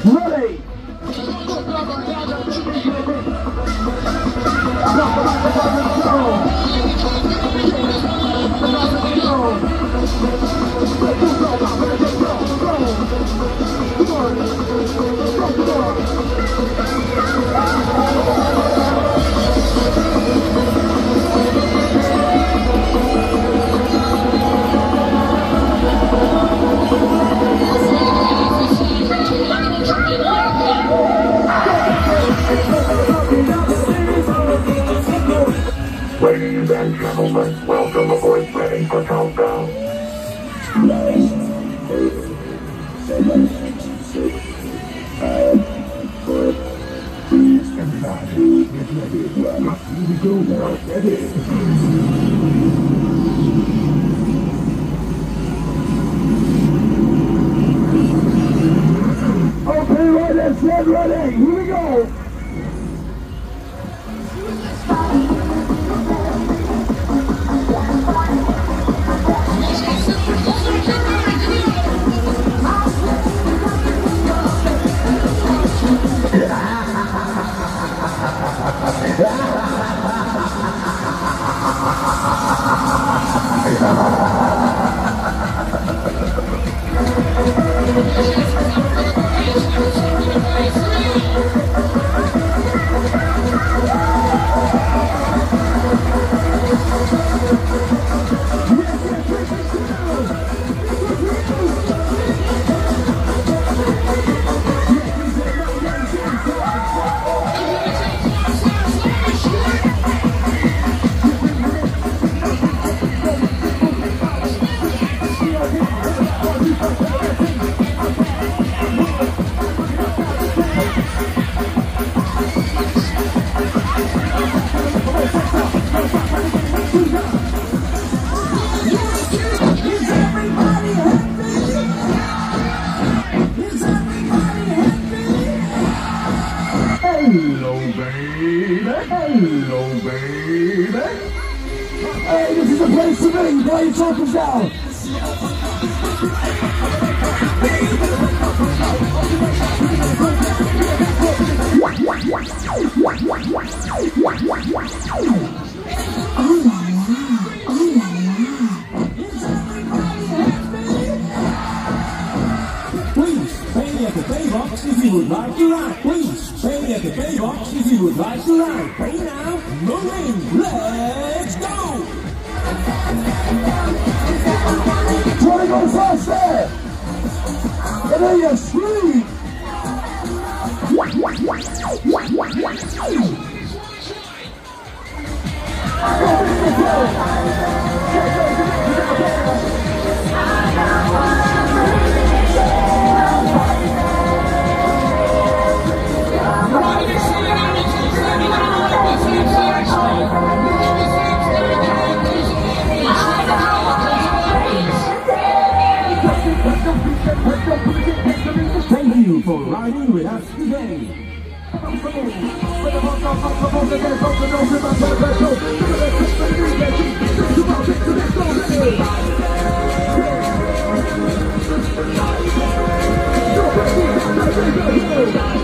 Ready! Ladies and gentlemen, welcome aboard ready for countdown. 9, 8, 7, 6, 5, 4, 3, everybody, get ready. Here we go now, ready. Okay, right, set, ready, here we go. Hello, baby. Hello, baby. Hey, this is the place to be. Blow your choppers down. Oh la la, oh la la. Please, pay me at the pay box if you would like to ride. Please, pay me at the pay box if you would like to ride. Pay now, moving, let's go! Try to go faster! And then you scream! Thank you for riding with us today. Go,